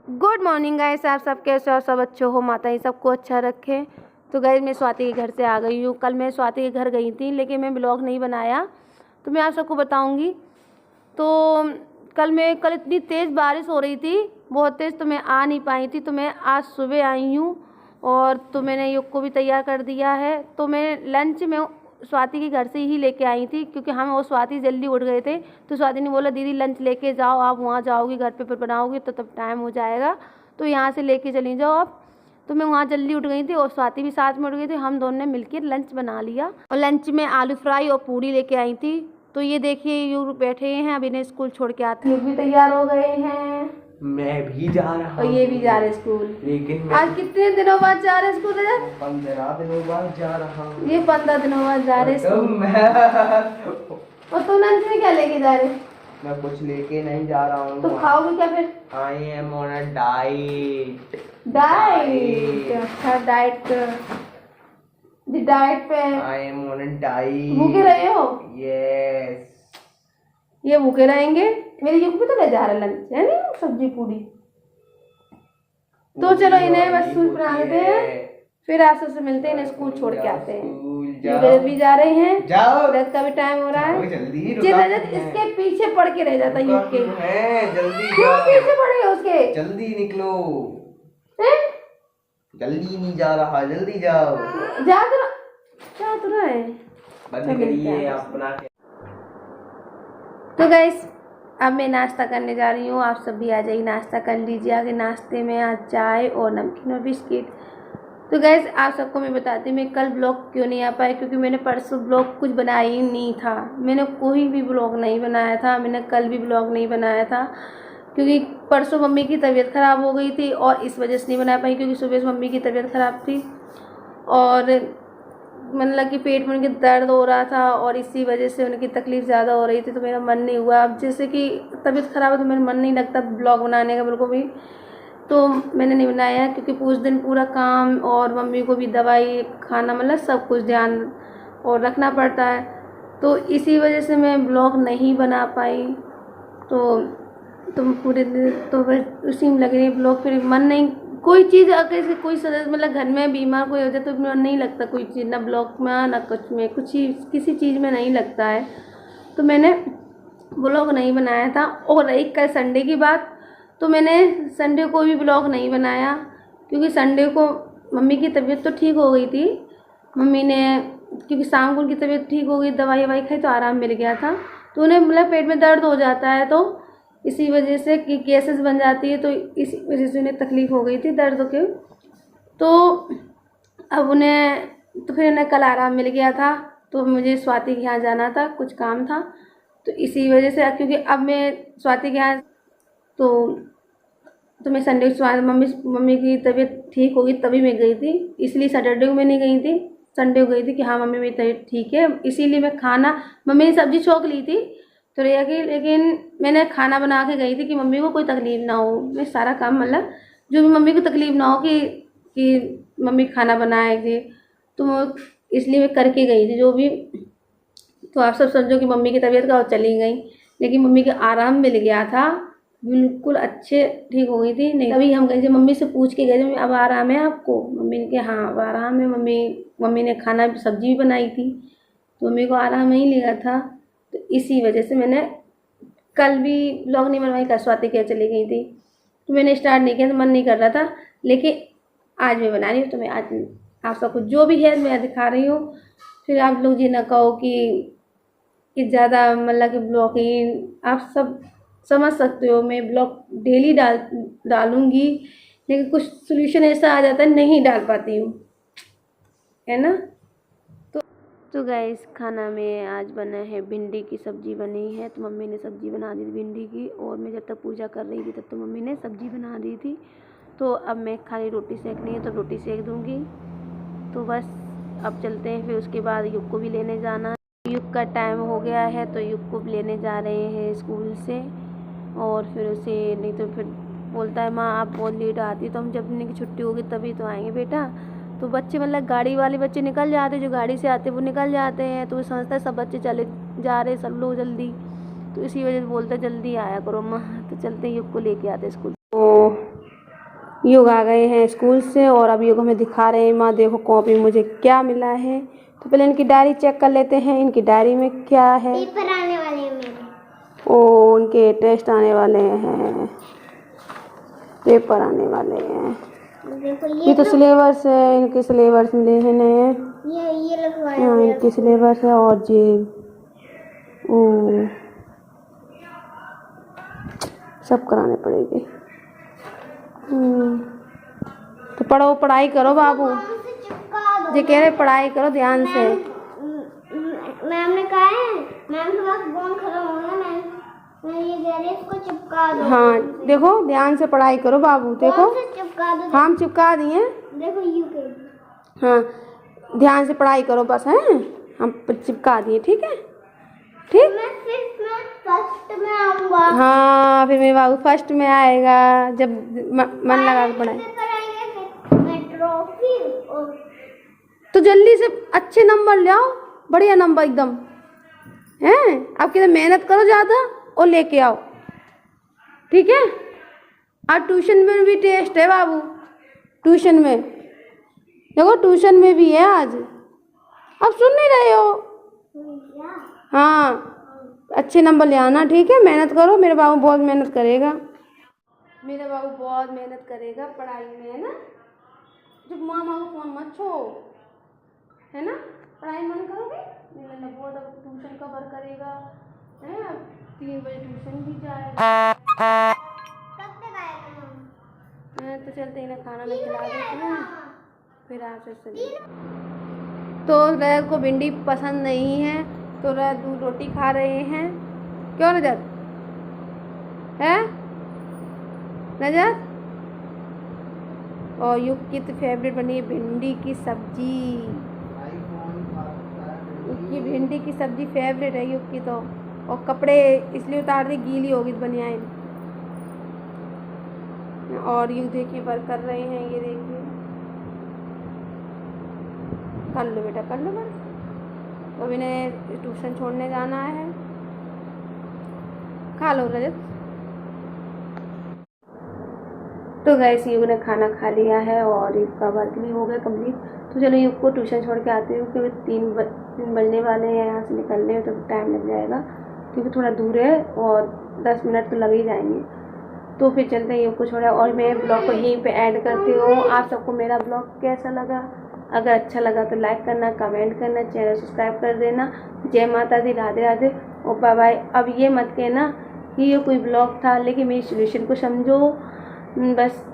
Good morning guys, आप सब कैसे हो? सब अच्छे हो? माता ही सबको अच्छा रखे। तो गाइस मैं स्वाति के घर से आ गई हूँ। कल मैं स्वाति के घर गई थी लेकिन मैं ब्लॉग नहीं बनाया, तो मैं आप सबको बताऊँगी। तो कल इतनी तेज़ बारिश हो रही थी, बहुत तेज़, तो मैं आ नहीं पाई थी। तो मैं आज सुबह आई हूँ और तो मैंने युग को भी तैयार कर दिया है। तो मैं लंच में स्वाति के घर से ही लेके आई थी, क्योंकि हम और स्वाति जल्दी उठ गए थे। तो स्वाति ने बोला दीदी लंच लेके जाओ, आप वहाँ जाओगी घर पे फिर बनाओगी तो तब टाइम हो जाएगा, तो यहाँ से लेके चली जाओ आप। तो मैं वहाँ जल्दी उठ गई थी और स्वाति भी साथ में उठ गई थी। हम दोनों ने मिलकर लंच बना लिया और लंच में आलू फ्राई और पूरी लेके आई थी। तो ये देखिए युग बैठे हैं, अभी ने स्कूल छोड़ के आते हैं। युग भी तैयार हो गए हैं, मैं भी जा रहा और ये भी जा रहे स्कूल। लेकिन आज कितने दिनों बाद जा रहे स्कूल? 15 दिनों बाद जा रहा हूँ। ये 15 दिनों बाद जा रहे स्कूल। और तुम लंच में क्या लेके जा रहे? मैं कुछ लेके नहीं जा रहा हूँ। तो खाओगे क्या फिर? I am on a diet. Diet? अच्छा डाइट, डाइट पे I am on a diet. भूखे रहे हो? यस। ये भूखे रहेंगे। मेरे युग भी तो ले जा रहे लंच, है नहीं, सब्जी पूरी। तो चलो इन्हें बस स्कूल बना देते हैं, फिर आप सबसे मिलते हैं। इन्हें स्कूल छोड़ के आते हैं। रजत भी जा रहे हैं, जाओ। रजत का भी टाइम हो रहा है। जल्दी रजत इसके पीछे पड़ के रह जाता युग के। जल्दी क्यों पीछे पड़े हो उसके? जल्दी निकलो। जल्दी नहीं जा रहा, जल्दी जाओ। जा तो रहा है। बंद करिए अपना। तो गाइस अब मैं नाश्ता करने जा रही हूँ, आप सब भी आ जाइए, नाश्ता कर लीजिए। आगे नाश्ते में आज चाय और नमकीन और बिस्किट। तो गाइस आप सबको मैं बताती हूँ मैं कल ब्लॉग क्यों नहीं आ पाई, क्योंकि मैंने परसों ब्लॉग कुछ बनाया ही नहीं था। मैंने कोई भी ब्लॉग नहीं बनाया था, मैंने कल भी ब्लॉग नहीं बनाया था, क्योंकि परसों मम्मी की तबीयत ख़राब हो गई थी और इस वजह से नहीं बना पाई, क्योंकि सुबह से मम्मी की तबीयत ख़राब थी और मतलब कि पेट में उनके दर्द हो रहा था और इसी वजह से उनकी तकलीफ़ ज़्यादा हो रही थी। तो मेरा मन नहीं हुआ। अब जैसे कि तबीयत ख़राब है तो मेरा मन नहीं लगता ब्लॉग बनाने का बिल्कुल भी, तो मैंने नहीं बनाया, क्योंकि उस दिन पूरा काम और मम्मी को भी दवाई खाना मतलब सब कुछ ध्यान और रखना पड़ता है। तो इसी वजह से मैं ब्लॉग नहीं बना पाई। तो तुम पूरे दिन तो बस उसी में लग रही ब्लॉग, फिर मन नहीं, कोई चीज़ अगर कोई सदस्य मतलब घर में बीमार कोई हो जाए तो मन नहीं लगता कोई चीज़, ना ब्लॉग में ना कुछ में, कुछ ही किसी चीज़ में नहीं लगता है। तो मैंने ब्लॉग नहीं बनाया था। और रही कल संडे की बात, तो मैंने संडे को भी ब्लॉग नहीं बनाया, क्योंकि संडे को मम्मी की तबीयत तो ठीक हो गई थी। मम्मी ने क्योंकि शाम को उनकी तबीयत ठीक हो गई, दवाई ववाई खाई तो आराम मिल गया था। तो उन्हें मतलब पेट में दर्द हो जाता है, तो इसी वजह से कि गैसेस बन जाती है, तो इसी वजह से उन्हें तकलीफ़ हो गई थी दर्द के। तो अब उन्हें तो फिर उन्हें कल आराम मिल गया था। तो मुझे स्वाति के यहाँ जाना था, कुछ काम था, तो इसी वजह से, क्योंकि अब मैं स्वाति के यहाँ तो मैं संडे मम्मी की तबीयत ठीक होगी तभी मैं गई थी, इसलिए सैटरडे को मैं नहीं गई थी, संडे को गई थी कि हाँ मम्मी मेरी तबीयत ठीक है। इसीलिए मैं खाना, मम्मी ने सब्ज़ी छोंक ली थी तो रह गई, लेकिन मैंने खाना बना के गई थी कि मम्मी को कोई तकलीफ़ ना हो। मैं सारा काम मतलब जो भी मम्मी को तकलीफ़ ना हो कि मम्मी खाना बनाएगी, तो इसलिए मैं करके गई थी जो भी। तो आप सब समझो कि मम्मी की तबीयत का और चली गई, लेकिन मम्मी को आराम मिल गया था, बिल्कुल अच्छे ठीक हो गई थी। नहीं तभी हम गए थे, मम्मी से पूछ के गए थे अब आराम है आपको? मम्मी ने कहा हाँ अब आराम है। मम्मी ने खाना सब्जी भी बनाई थी, तो मम्मी को आराम नहीं लगा था। तो इसी वजह से मैंने कल भी ब्लॉग नहीं बनवाई, कल स्वाति के चली गई थी, तो मैंने स्टार्ट नहीं किया, तो मन नहीं कर रहा था। लेकिन आज मैं बना रही हूँ, तो मैं आज आप सबको जो भी है मैं दिखा रही हूँ। फिर आप लोग ये ना कहो कि ज़्यादा मतलब कि ब्लॉगिंग, आप सब समझ सकते हो मैं ब्लॉग डेली डालूँगी, लेकिन कुछ सोल्यूशन ऐसा आ जाता है नहीं डाल पाती हूँ, है ना। तो गाइस खाना में आज बना है भिंडी की सब्ज़ी बनी है। तो मम्मी ने सब्ज़ी बना दी थी भिंडी की, और मैं जब तक पूजा कर रही थी तब तो मम्मी ने सब्ज़ी बना दी थी। तो अब मैं खाली रोटी सेकनी है तो रोटी सेक दूँगी। तो बस अब चलते हैं, फिर उसके बाद युग को भी लेने जाना है। युग का टाइम हो गया है तो युग को लेने जा रहे हैं स्कूल से, और फिर उसे नहीं तो फिर बोलता है माँ आप बहुत लेट आती, तो हम जब इनकी छुट्टी होगी तभी तो आएंगे बेटा। तो बच्चे मतलब गाड़ी वाले बच्चे निकल जाते, जो गाड़ी से आते वो निकल जाते हैं, तो वो समझता है सब बच्चे चले जा रहे सब लोग जल्दी, तो इसी वजह से बोलते जल्दी आया करो माँ। तो चलते युग को लेके आते स्कूल। तो युग आ गए हैं स्कूल से और अब युग हमें दिखा रहे हैं माँ देखो कॉपी मुझे क्या मिला है। तो पहले इनकी डायरी चेक कर लेते हैं इनकी डायरी में क्या है। पेपर आने वाले हैं मेरे। ओ उनके टेस्ट आने वाले हैं, पेपर आने वाले हैं। देखो ये तो सिलेबस है, इनके सिलेबस मिले हैं नए। ये लगवाया हाँ हुआ है। इनकी सिलेबस है और ये ओ सब कराने पड़ेंगे। तो पढ़ो पढ़ाई करो बाबू, से चिपका दो। ये कह रहे पढ़ाई करो ध्यान से। मैम ने कहा है, मैम के पास फोन खत्म हो गया, मैं ये कह रही इसको चिपका दो। हाँ देखो ध्यान से पढ़ाई करो बाबू। देखो से चिपका दो। हाँ हम चिपका दिए। देखो यू के। हाँ ध्यान से पढ़ाई करो बस हैं, हम चिपका दिए ठीक है ठीक। मैं फर्स्ट में आऊंगा। हाँ फिर मेरे बाबू फर्स्ट में आएगा जब मन लगा के पढ़ाई। मैं ट्रॉफी और तो जल्दी से अच्छे नंबर ले आओ, बढ़िया नंबर एकदम हैं। अब किधर मेहनत करो ज़्यादा और लेके आओ ठीक है। और ट्यूशन में भी टेस्ट है बाबू, ट्यूशन में देखो ट्यूशन में भी है आज। अब सुन नहीं रहे हो? हाँ अच्छे नंबर ले आना ठीक है, मेहनत करो। मेरे बाबू बहुत मेहनत करेगा, मेरा बाबू बहुत मेहनत करेगा पढ़ाई में है ना। जब मामा को फोन मत छो है ना, पढ़ाई मन करोगे नहीं बहुत। अब ट्यूशन कवर करेगा है, अब 3 बजे ट्यूशन भी जाएगा। कब तक आएगा? तो चलते ही ना खाना में खिला देते हैं फिर आपसे चलिए। तो रजत को भिंडी पसंद नहीं है तो रजत दूध रोटी खा रहे हैं। क्यों रजत है रजत? और युग की तो फेवरेट बनी है भिंडी की सब्जी। ये भिंडी की सब्जी फेवरेट है युग की तो। और कपड़े इसलिए उतार दी गीली होगी बनियाइन। और युग देखिए वर्क कर रहे हैं, ये देखिए कर लो बेटा कर लो बस। तो अब इन्हें ट्यूशन छोड़ने जाना है। खा लो रजत। तो गैस युग ने खाना खा लिया है और युग का वर्क भी हो गया कंप्लीट। तो चलो युग को ट्यूशन छोड़ के आते हैं क्योंकि 3 बजने वाले हैं यहाँ से निकलने में, तो टाइम लग जाएगा क्योंकि थोड़ा दूर है और 10 मिनट तो लग ही जाएंगे। तो फिर चलते हैं युग को छोड़ा और मैं ब्लॉग को यहीं पे ऐड करती हूँ। आप सबको मेरा ब्लॉग कैसा लगा? अगर अच्छा लगा तो लाइक करना, कमेंट करना, चैनल सब्सक्राइब कर देना। जय माता दी, राधे राधे और बाय बाय। अब ये मत कहना कि ये कोई ब्लॉग था, लेकिन मेरी सोल्यूशन को समझो बस।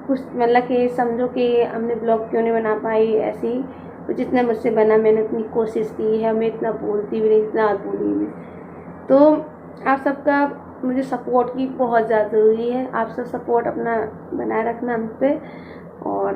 कुछ मतलब कि समझो कि हमने ब्लॉग क्यों नहीं बना पाई ऐसी। तो जितना मुझसे बना मैंने उतनी कोशिश की है, मैं इतना बोलती भी नहीं, इतना बोली भी। तो आप सबका मुझे सपोर्ट की बहुत ज़्यादा ज़रूरी है। आप सब सपोर्ट अपना बनाए रखना हम पे। और